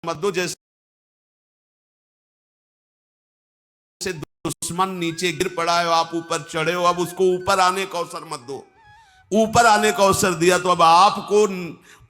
मत दो जैसे दुश्मन नीचे गिर पड़ा है, आप ऊपर चढ़े हो, अब उसको ऊपर आने का अवसर मत दो। ऊपर आने का अवसर दिया तो अब आपको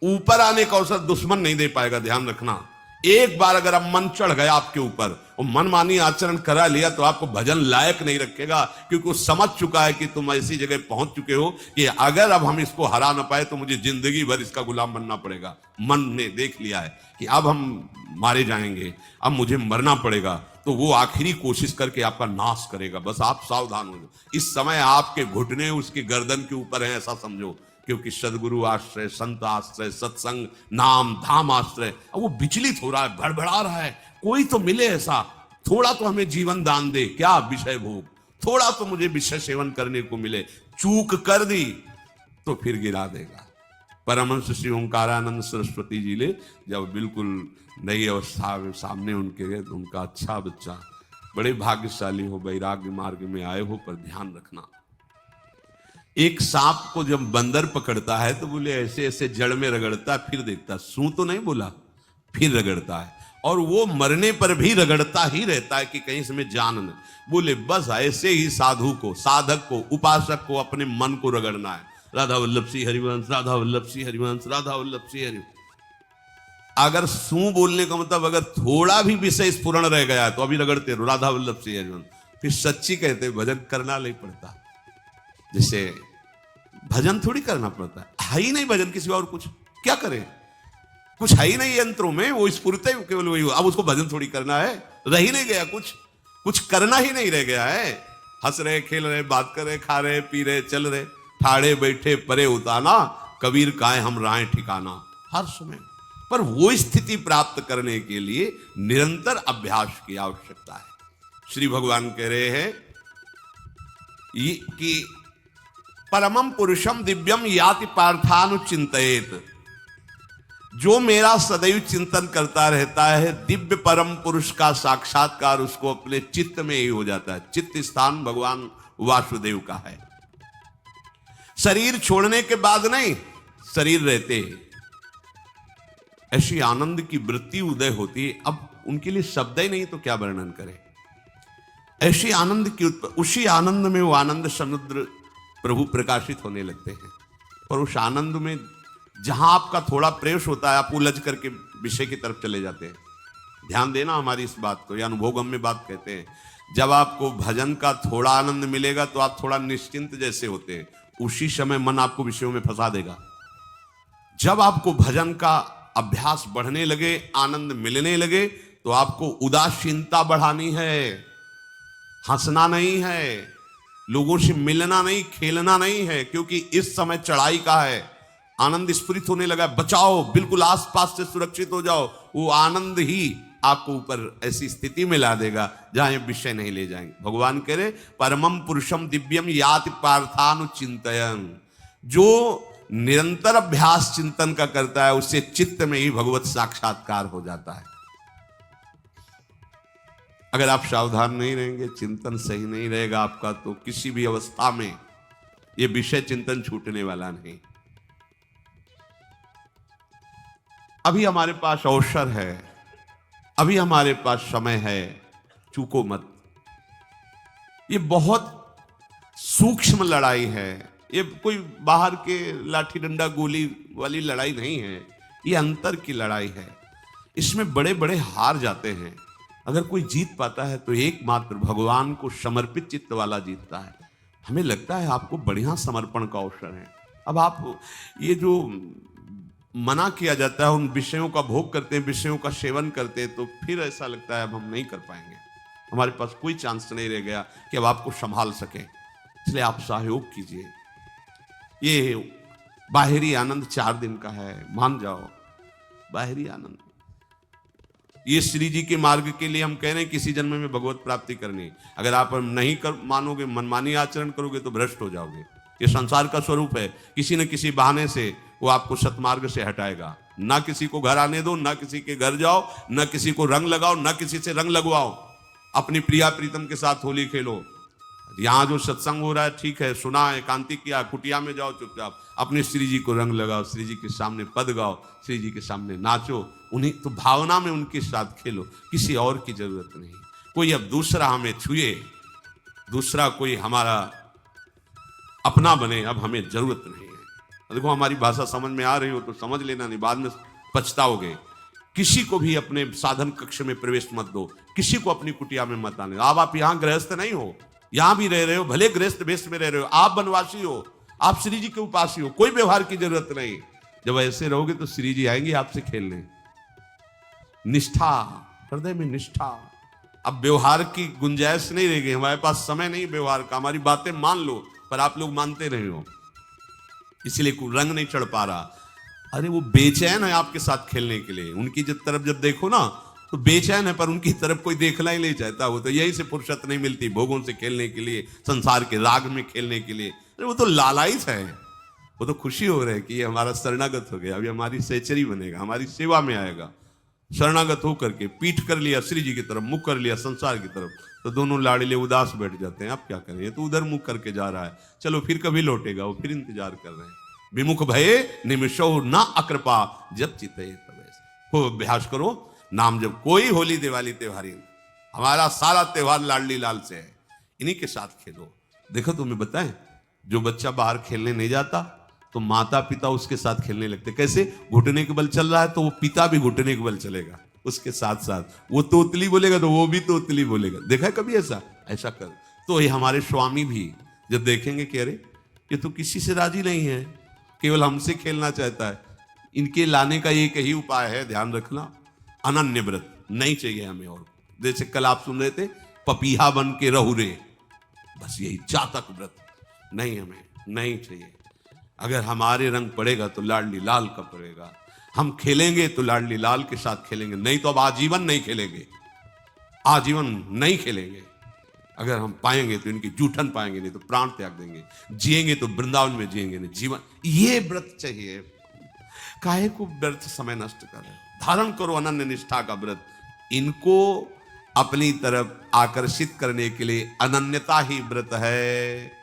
ऊपर आने का अवसर दुश्मन नहीं दे पाएगा। ध्यान रखना, एक बार अगर अब मन चढ़ गया आपके ऊपर और मनमानी आचरण करा लिया तो आपको भजन लायक नहीं रखेगा, क्योंकि वो समझ चुका है कि तुम ऐसी जगह पहुंच चुके हो कि अगर अब हम इसको हरा ना पाए तो मुझे जिंदगी भर इसका गुलाम बनना पड़ेगा। मन ने देख लिया है कि अब हम मारे जाएंगे, अब मुझे मरना पड़ेगा, तो वो आखिरी कोशिश करके आपका नाश करेगा। बस आप सावधान हो, इस समय आपके घुटने उसकी गर्दन के ऊपर है, ऐसा समझो, क्योंकि सदगुरु आश्रय, संत आश्रय, सत्संग, नाम धाम आश्रय। अब वो विचलित हो रहा है, भड़बड़ा रहा है, कोई तो मिले ऐसा, थोड़ा तो हमें जीवन दान दे, क्या विषय भोग, थोड़ा तो मुझे विषय सेवन करने को मिले। चूक कर दी तो फिर गिरा देगा। परमहंस श्री ओंकारानंद सरस्वती जी ले जब बिल्कुल नई अवस्था में सामने उनके गए तो उनका, अच्छा बच्चा, बड़े भाग्यशाली हो, वैराग्य मार्ग में आए हो, पर ध्यान रखना, एक सांप को जब बंदर पकड़ता है तो बोले ऐसे ऐसे जड़ में रगड़ता है, फिर देखता, सू तो नहीं बोला, फिर रगड़ता है, और वो मरने पर भी रगड़ता ही रहता है कि कहीं इसमें जान न। बोले बस ऐसे ही साधु को, साधक को, उपासक को अपने मन को रगड़ना है। राधा वल्लभ सिंह हरिवंश, राधा वल्लभ सिंह हरिवंश, राधा वल्लभ सिंह हरिवंश। अगर सू बोलने का मतलब अगर थोड़ा भी विषय स्फुरण रह गया तो अभी रगड़ते रहो, राधा वल्लभ सिंह हरिवंश। फिर सच्ची कहते भजन करना नहीं पड़ता। जैसे भजन थोड़ी करना पड़ता है ही नहीं भजन, किसी और कुछ क्या करें, कुछ है ही नहीं यंत्रों में, वो स्फुरते केवल वही, अब उसको भजन थोड़ी करना है, रह ही नहीं गया, कुछ करना ही नहीं रह गया है। हंस रहे, खेल रहे, बात कर रहे, खा रहे, पी रहे, चल रहे, ठाड़े बैठे परे उताना, कबीर काहे हम राय ठिकाना, हर समय। पर वो स्थिति प्राप्त करने के लिए निरंतर अभ्यास की आवश्यकता है। श्री भगवान कह रहे हैं कि परमम पुरुषम दिव्यम याति पार्थानुचिंतयेत, जो मेरा सदैव चिंतन करता रहता है, दिव्य परम पुरुष का साक्षात्कार उसको अपने चित्त में ही हो जाता है। चित्त स्थान भगवान वासुदेव का है। शरीर छोड़ने के बाद नहीं, शरीर रहते ऐसी आनंद की वृत्ति उदय होती है। अब उनके लिए शब्द ही नहीं तो क्या वर्णन करें, ऐसी आनंद की उसी आनंद में वो आनंद समुद्र प्रभु प्रकाशित होने लगते हैं। और उस आनंद में जहां आपका थोड़ा प्रवेश होता है, आप उलझ करके विषय की तरफ चले जाते हैं। ध्यान देना हमारी इस बात को, या अनुभवगम्य बात कहते हैं। जब आपको भजन का थोड़ा आनंद मिलेगा तो आप थोड़ा निश्चिंत जैसे होते हैं, उसी समय मन आपको विषयों में फंसा देगा। जब आपको भजन का अभ्यास बढ़ने लगे, आनंद मिलने लगे, तो आपको उदासीनता बढ़ानी है, हंसना नहीं है, लोगों से मिलना नहीं, खेलना नहीं है, क्योंकि इस समय चढ़ाई का है। आनंद स्फुरित होने लगा, बचाओ, बिल्कुल आसपास से सुरक्षित हो जाओ। वो आनंद ही आपको ऊपर ऐसी स्थिति में ला देगा जहां ये विषय नहीं ले जाएंगे। भगवान कह रहे परमम पुरुषम दिव्यम याति पार्थानुचिंतयन्, जो निरंतर अभ्यास चिंतन का करता है, उससे चित्त में ही भगवत साक्षात्कार हो जाता है। अगर आप सावधान नहीं रहेंगे, चिंतन सही नहीं रहेगा आपका, तो किसी भी अवस्था में यह विषय चिंतन छूटने वाला नहीं। अभी हमारे पास अवसर है, अभी हमारे पास समय है, चूको मत। ये बहुत सूक्ष्म लड़ाई है, ये कोई बाहर के लाठी डंडा गोली वाली लड़ाई नहीं है, ये अंतर की लड़ाई है। इसमें बड़े बड़े हार जाते हैं। अगर कोई जीत पाता है तो एकमात्र भगवान को समर्पित चित्त वाला जीतता है। हमें लगता है आपको बढ़िया समर्पण का अवसर है। अब आप ये जो मना किया जाता है, उन विषयों का भोग करते हैं, विषयों का सेवन करते हैं, तो फिर ऐसा लगता है अब हम नहीं कर पाएंगे, हमारे पास कोई चांस नहीं रह गया कि अब आपको संभाल सके। इसलिए आप सहयोग कीजिए। ये बाहरी आनंद 4 दिन का है, मान जाओ, बाहरी आनंद। ये श्री जी के मार्ग के लिए हम कह रहे हैं किसी जन्म में भगवत प्राप्ति करनी। अगर आप नहीं कर मानोगे, मनमानी आचरण करोगे तो भ्रष्ट हो जाओगे। ये संसार का स्वरूप है, किसी न किसी बहाने से वो आपको सतमार्ग से हटाएगा। ना किसी को घर आने दो, ना किसी के घर जाओ, ना किसी को रंग लगाओ, ना किसी से रंग लगवाओ। अपनी प्रिया प्रीतम के साथ होली खेलो। यहाँ जो सत्संग हो रहा है ठीक है, सुना, एकांतिक किया, कुटिया में जाओ चुपचाप, अपने श्री जी को रंग लगाओ, श्री जी के सामने पद गाओ, श्री जी के सामने नाचो, उन्हीं तो भावना में उनके साथ खेलो, किसी और की जरूरत नहीं। कोई अब दूसरा हमें छुए, दूसरा कोई हमारा अपना बने, अब हमें जरूरत नहीं है। देखो हमारी भाषा समझ में आ रही हो तो समझ लेना, नहीं बाद में पछताओगे। किसी को भी अपने साधन कक्ष में प्रवेश मत दो, किसी को अपनी कुटिया में मत आने। अब आप यहां गृहस्थ नहीं हो, यहां भी रह रहे हो, भले गृहस्थ वेश में रह रहे हो, आप वनवासी हो, आप श्री जी के उपासी हो, कोई व्यवहार की जरूरत नहीं। जब ऐसे रहोगे तो श्री जी आएंगे आपसे खेलने। निष्ठा, हृदय में निष्ठा। अब व्यवहार की गुंजाइश नहीं रहेगी, हमारे पास समय नहीं व्यवहार का, हमारी बातें मान लो, पर आप लोग मानते नहीं हो, इसलिए कोई रंग नहीं चढ़ पा रहा। अरे वो बेचैन है आपके साथ खेलने के लिए, उनकी तरफ जब देखो ना तो बेचैन है, पर उनकी तरफ कोई देखना ही नहीं चाहता। वो तो यही से फुर्सत नहीं मिलती भोगों से खेलने के लिए, संसार के राग में खेलने के लिए। अरे वो तो लालायित है, वो तो खुशी हो रही है कि ये हमारा शरणागत हो गया, अभी हमारी सहचरी बनेगा, हमारी सेवा में आएगा। शरणागत होकर के पीठ कर लिया श्री जी की तरफ, मुख कर लिया संसार की तरफ, तो दोनों लाड़िले उदास बैठ जाते हैं। अब क्या करें, ये तो उधर मुख करके जा रहा है, चलो फिर कभी लौटेगा, वो फिर इंतजार कर रहे हैं। विमुख भये निमिषो ना अकृपा, जब चिते तब। खूब अभ्यास करो, नाम जब। कोई होली दिवाली त्योहारी, हमारा सारा त्योहार लाडली लाल से है, इन्हीं के साथ खेलो। देखो तुम्हें बताएं, जो बच्चा बाहर खेलने नहीं जाता तो माता पिता उसके साथ खेलने लगते। कैसे? घुटने के बल चल रहा है तो वो पिता भी घुटने के बल चलेगा उसके साथ साथ। वो तोतली बोलेगा तो वो भी तोतली बोलेगा। देखा है कभी ऐसा? ऐसा कर तो ये हमारे स्वामी भी जब देखेंगे कि अरे ये तो किसी से राजी नहीं है, केवल हमसे खेलना चाहता है, इनके लाने का एक ही उपाय है, ध्यान रखना, अनन्य व्रत। नहीं चाहिए हमें और। जैसे कल आप सुन रहे थे, पपीहा बन के रहू रे, बस यही चातक व्रत नहीं, हमें नहीं चाहिए। अगर हमारे रंग पड़ेगा तो लाडली लाल का पड़ेगा, हम खेलेंगे तो लाडली लाल के साथ खेलेंगे, नहीं तो अब आजीवन नहीं खेलेंगे, आजीवन नहीं खेलेंगे। अगर हम पाएंगे तो इनकी जूठन पाएंगे, नहीं तो प्राण त्याग देंगे। जिएंगे तो वृंदावन में जिएंगे, नहीं जीवन। ये व्रत चाहिए। काहे को व्यर्थ समय नष्ट कर रहे? धारण करो अनन्य निष्ठा का व्रत। इनको अपनी तरफ आकर्षित करने के लिए अनन्यता ही व्रत है।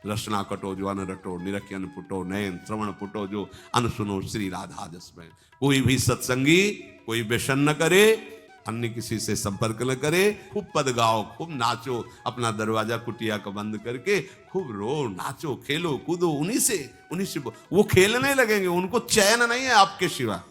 रसना कटो जो अन रटो, निरखियन पुटो, नयन श्रवण पुटो जो अन सुनो श्री राधा जस में। कोई भी सत्संगी कोई व्यसन न करे, अन्य किसी से संपर्क न करे, खूब पद गाओ, खूब नाचो, अपना दरवाजा कुटिया का बंद करके खूब रो, नाचो, खेलो, कूदो, उन्हीं से वो खेलने लगेंगे। उनको चैन नहीं है आपके सिवा,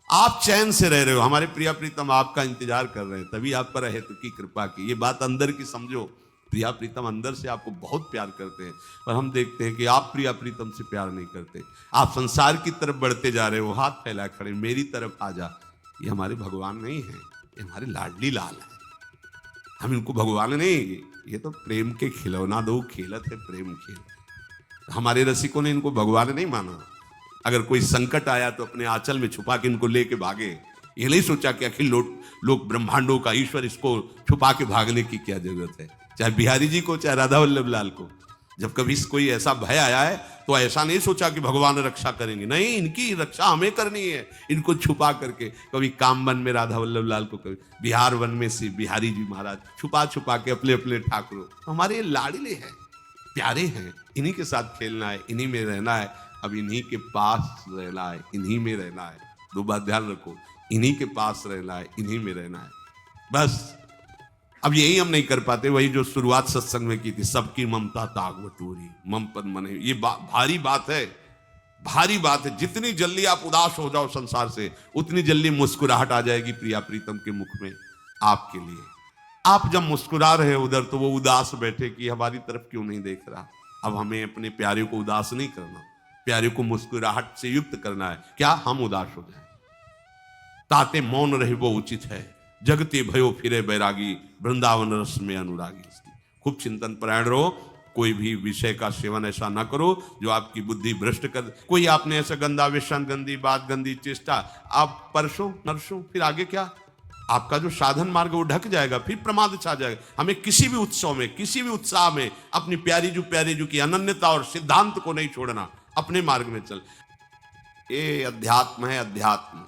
आप चैन से रह रहे हो। हमारे प्रिया प्रीतम आपका इंतजार कर रहे हैं, तभी आप पर है तो की कृपा की। ये बात अंदर की समझो, प्रिया प्रीतम अंदर से आपको बहुत प्यार करते हैं, पर हम देखते हैं कि आप प्रिया प्रीतम से प्यार नहीं करते। आप संसार की तरफ बढ़ते जा रहे हो, हाथ फैला खड़े, मेरी तरफ आ जा। ये हमारे भगवान नहीं है, ये हमारे लाडली लाल है। हम इनको भगवान नहीं, ये तो प्रेम के खिलौना दो खेलत है, प्रेम खेल। हमारे रसिकों ने इनको भगवान नहीं माना। अगर कोई संकट आया तो अपने आंचल में छुपा के इनको लेके भागे। ये नहीं सोचा कि अखिल लोक ब्रह्मांडों का ईश्वर, इसको छुपा के भागने की क्या जरूरत है। चाहे बिहारी जी को, चाहे राधा वल्लभ लाल को, जब कभी कोई ऐसा भय आया है तो ऐसा नहीं सोचा कि भगवान रक्षा करेंगे, नहीं, इनकी रक्षा हमें करनी है। इनको छुपा करके, कभी काम वन में राधा वल्लभ लाल को, कभी बिहार वन में से बिहारी जी महाराज, छुपा छुपा के अपने अपने ठाकुरों। तो हमारे लाडले हैं, प्यारे हैं, इन्हीं के साथ खेलना है, इन्हीं में रहना है। अब इन्हीं के पास रहना है, इन्हीं में रहना है। दो बात ध्यान रखो, इन्हीं के पास रहना है, इन्हीं में रहना है, बस। अब यही हम नहीं कर पाते, वही जो शुरुआत सत्संग में की थी, सबकी ममता ताग बटोरी, मम पद मने। ये भारी बात है, भारी बात है। जितनी जल्दी आप उदास हो जाओ संसार से, उतनी जल्दी मुस्कुराहट आ जाएगी प्रिया प्रीतम के मुख में आपके लिए। आप जब मुस्कुरा रहे उधर, तो वो उदास बैठे कि हमारी तरफ क्यों नहीं देख रहा। अब हमें अपने प्यारे को उदास नहीं करना, प्यारे को मुस्कुराहट से युक्त करना है। क्या हम उदास हो जाए? ताते मौन रहे वो उचित है, जगते भयो फिरे बैरागी, वृंदावन रस में अनुरागी। खूब चिंतन परायण रहो, कोई भी विषय का सेवन ऐसा ना करो जो आपकी बुद्धि भ्रष्ट कर। कोई आपने ऐसा गंदा व्यसन, गंदी बात, गंदी चेष्टा, आप परसों नरसों, फिर आगे क्या? आपका जो साधन मार्ग वो ढक जाएगा, फिर प्रमाद छा जाएगा। हमें किसी भी उत्सव में, किसी भी उत्साह में अपनी प्यारी जू की अनन्यता और सिद्धांत को नहीं छोड़ना, अपने मार्ग में चल। ये अध्यात्म है, अध्यात्म।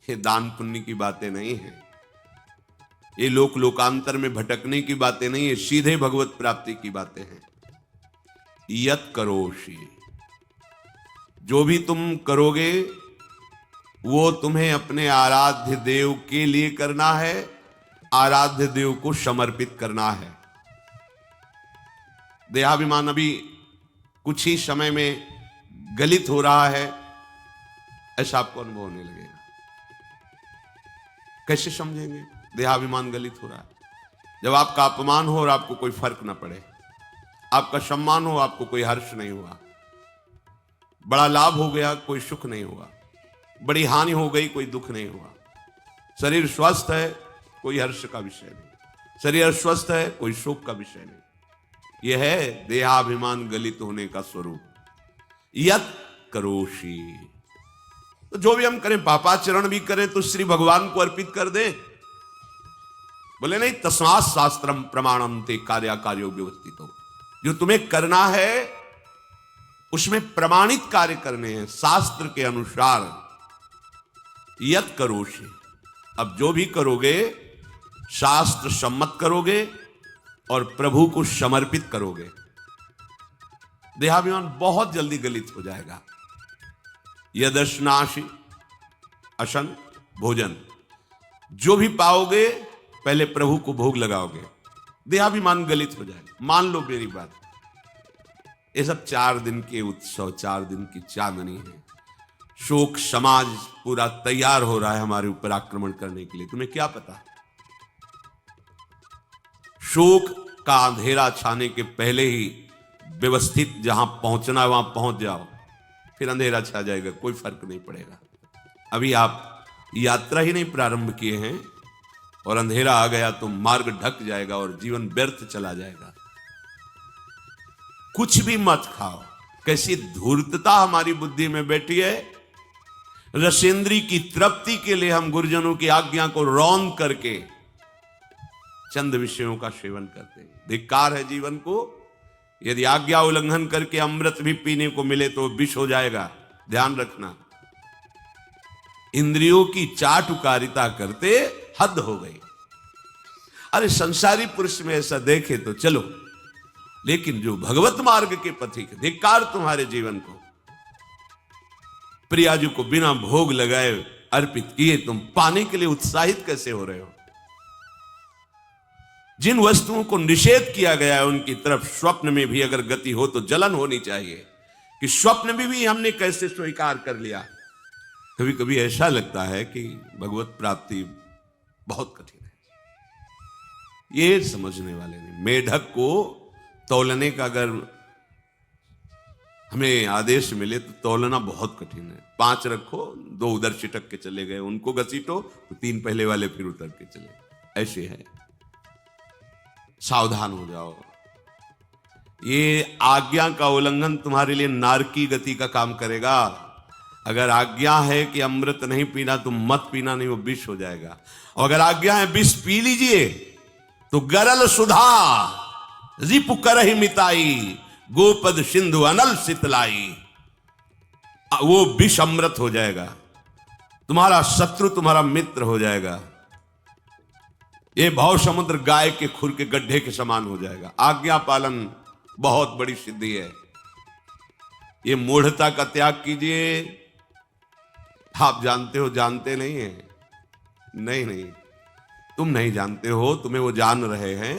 ये दान पुण्य की बातें नहीं है, ये लोकांतर में भटकने की बातें नहीं है, सीधे भगवत प्राप्ति की बातें हैं। यत करोषि, जो भी तुम करोगे वो तुम्हें अपने आराध्य देव के लिए करना है, आराध्य देव को समर्पित करना है। देहाभिमान अभी कुछ ही समय में गलित हो रहा है, ऐसा आपको अनुभव होने लगेगा। कैसे समझेंगे देहाभिमान गलित हो रहा है? जब आपका अपमान हो और आपको कोई फर्क ना पड़े, आपका सम्मान हो, आपको कोई हर्ष नहीं हुआ, बड़ा लाभ हो गया, कोई सुख नहीं हुआ, बड़ी हानि हो गई, कोई दुख नहीं हुआ, शरीर स्वस्थ है, कोई हर्ष का विषय नहीं, शरीर अस्वस्थ है, कोई शोक का विषय नहीं। यह है देहाभिमान गलित होने का स्वरूप। यत करोषि, तो जो भी हम करें, पापाचरण भी करें तो श्री भगवान को अर्पित कर दें। बोले नहीं, तस्मात् शास्त्रम प्रमाणम ते कार्याकार्यो व्यवस्थितो, जो तुम्हें करना है उसमें प्रमाणित कार्य करने हैं शास्त्र के अनुसार। यत करोषि, अब जो भी करोगे शास्त्र सम्मत करोगे और प्रभु को समर्पित करोगे, देहाभिमान बहुत जल्दी गलित हो जाएगा। यदश्नाशि, अशन भोजन, जो भी पाओगे पहले प्रभु को भोग लगाओगे, देहाभिमान गलित हो जाएगा। मान लो मेरी बात, ये सब 4 दिन के उत्सव, 4 दिन की चांदनी है। शोक समाज पूरा तैयार हो रहा है हमारे ऊपर आक्रमण करने के लिए। तुम्हें क्या पता, शोक का अंधेरा छाने के पहले ही व्यवस्थित जहां पहुंचना है वहां पहुंच जाओ, फिर अंधेरा छा जाएगा, कोई फर्क नहीं पड़ेगा। अभी आप यात्रा ही नहीं प्रारंभ किए हैं और अंधेरा आ गया तो मार्ग ढक जाएगा और जीवन व्यर्थ चला जाएगा। कुछ भी मत खाओ। कैसी धूर्तता हमारी बुद्धि में बैठी है। रसेंद्री की तृप्ति के लिए हम गुरुजनों की आज्ञा को रौंद करके चंद विषयों का सेवन करते हैं। धिक्कार है जीवन को। यदि आज्ञा उल्लंघन करके अमृत भी पीने को मिले तो विष हो जाएगा, ध्यान रखना। इंद्रियों की चाटुकारिता करते हद हो गई। अरे संसारी पुरुष में ऐसा देखे तो चलो, लेकिन जो भगवत मार्ग के पथिक, धिक्कार तुम्हारे जीवन को। प्रियाजू को बिना भोग लगाए अर्पित किए तुम पाने के लिए उत्साहित कैसे हो रहे हो? जिन वस्तुओं को निषेध किया गया है उनकी तरफ स्वप्न में भी अगर गति हो तो जलन होनी चाहिए कि स्वप्न में भी हमने कैसे स्वीकार कर लिया। कभी कभी ऐसा लगता है कि भगवत प्राप्ति बहुत कठिन है, ये समझने वाले नहीं। मेढक को तौलने का अगर हमें आदेश मिले तो तौलना बहुत कठिन है। 5 रखो, 2 उधर चिटक के चले गए, उनको घसीटो तो 3 पहले वाले फिर उतर के चले, ऐसे है। सावधान हो जाओ। ये आज्ञा का उल्लंघन तुम्हारे लिए नारकी गति का काम करेगा। अगर आज्ञा है कि अमृत नहीं पीना तो मत पीना, नहीं वो विष हो जाएगा। और अगर आज्ञा है विष पी लीजिए तो गरल सुधा रिपु करहि मिताई, गोपद सिंधु अनल सितलाई, वो विष अमृत हो जाएगा। तुम्हारा शत्रु तुम्हारा मित्र हो जाएगा। ये भाव समुद्र गाय के खुर के गड्ढे के समान हो जाएगा। आज्ञा पालन बहुत बड़ी सिद्धि है। ये मूढ़ता का त्याग कीजिए। आप जानते हो, जानते नहीं है? नहीं, तुम नहीं जानते हो, तुम्हें वो जान रहे हैं।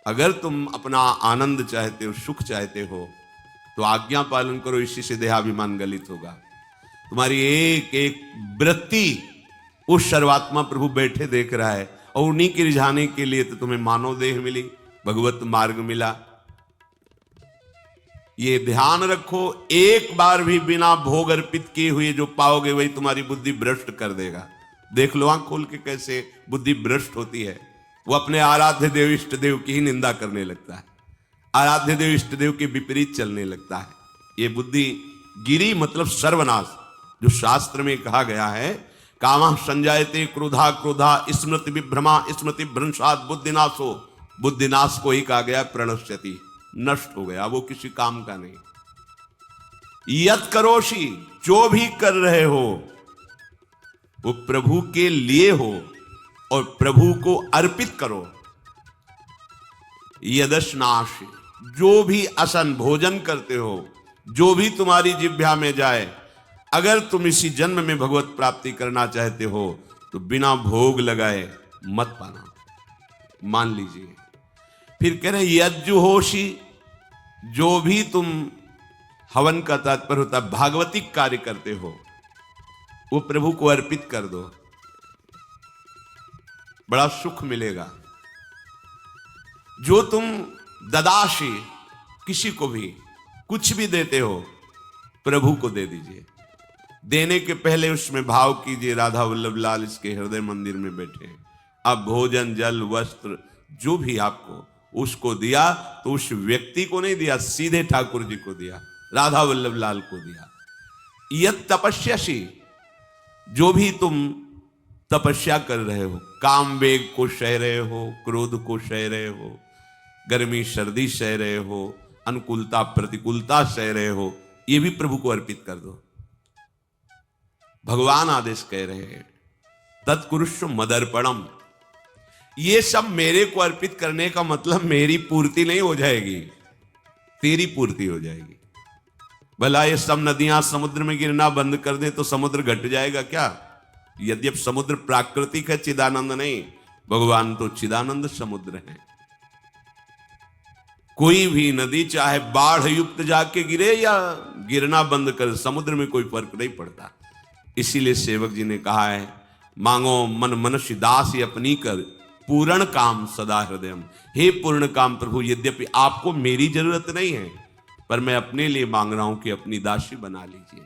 अगर तुम अपना आनंद चाहते हो, सुख चाहते हो तो आज्ञा पालन करो। इसी से देहाभिमान गलित होगा। तुम्हारी एक एक वृत्ति उस सर्वात्मा प्रभु बैठे देख रहा है और उन्हीं के रिझाने के लिए तो तुम्हें मानव देह मिली, भगवत मार्ग मिला। ये ध्यान रखो, एक बार भी बिना भोग अर्पित किए हुए जो पाओगे वही तुम्हारी बुद्धि भ्रष्ट कर देगा। देख लो आंख खोल के कैसे बुद्धि भ्रष्ट होती है। वो अपने आराध्य देव इष्ट देव की ही निंदा करने लगता है, आराध्य देव इष्ट देव के विपरीत चलने लगता है। ये बुद्धि गिरी मतलब सर्वनाश। जो शास्त्र में कहा गया है, कामः संजायते क्रोधा क्रोधा स्मृति विभ्रमा स्मृति भ्रंशात् बुद्धिनाशो, बुद्धिनाश को ही कहा गया प्रणश्यति, नष्ट हो गया, वो किसी काम का नहीं। यत करोषि, जो भी कर रहे हो वो प्रभु के लिए हो और प्रभु को अर्पित करो। यदश्नाशि, जो भी असन भोजन करते हो, जो भी तुम्हारी जिह्वा में जाए, अगर तुम इसी जन्म में भगवत प्राप्ति करना चाहते हो तो बिना भोग लगाए मत पाना, मान लीजिए। फिर कह रहे यज्जुहोषी, जो भी तुम हवन का तात्पर्य होता है भागवतिक कार्य करते हो वो प्रभु को अर्पित कर दो, बड़ा सुख मिलेगा। जो तुम ददाशी, किसी को भी कुछ भी देते हो प्रभु को दे दीजिए। देने के पहले उसमें भाव कीजिए राधा वल्लभ लाल इसके हृदय मंदिर में बैठे हैं। अब भोजन जल वस्त्र जो भी आपको उसको दिया तो उस व्यक्ति को नहीं दिया, सीधे ठाकुर जी को दिया, राधा वल्लभ लाल को दिया। यत तपस्यासी, जो भी तुम तपस्या कर रहे हो, काम वेग को सह रहे हो, क्रोध को सह रहे हो, गर्मी सर्दी सह रहे हो, अनुकूलता प्रतिकूलता सह रहे हो, ये भी प्रभु को अर्पित कर दो। भगवान आदेश कह रहे हैं तत्कुरुष्व मदर्पणम, ये सब मेरे को अर्पित करने का मतलब मेरी पूर्ति नहीं हो जाएगी, तेरी पूर्ति हो जाएगी। भला ये सब नदियां समुद्र में गिरना बंद कर दे तो समुद्र घट जाएगा क्या? यद्यप समुद्र प्राकृतिक है, चिदानंद नहीं, भगवान तो चिदानंद समुद्र है। कोई भी नदी चाहे बाढ़ युक्त जाके गिरे या गिरना बंद कर, समुद्र में कोई फर्क नहीं पड़ता। इसीलिए सेवक जी ने कहा है मांगो मन मनुष्य दास अपनी कर, पूर्ण काम सदा हृदयम। हे पूर्ण काम प्रभु, यद्यपि आपको मेरी जरूरत नहीं है पर मैं अपने लिए मांग रहा हूं कि अपनी दासी बना लीजिए।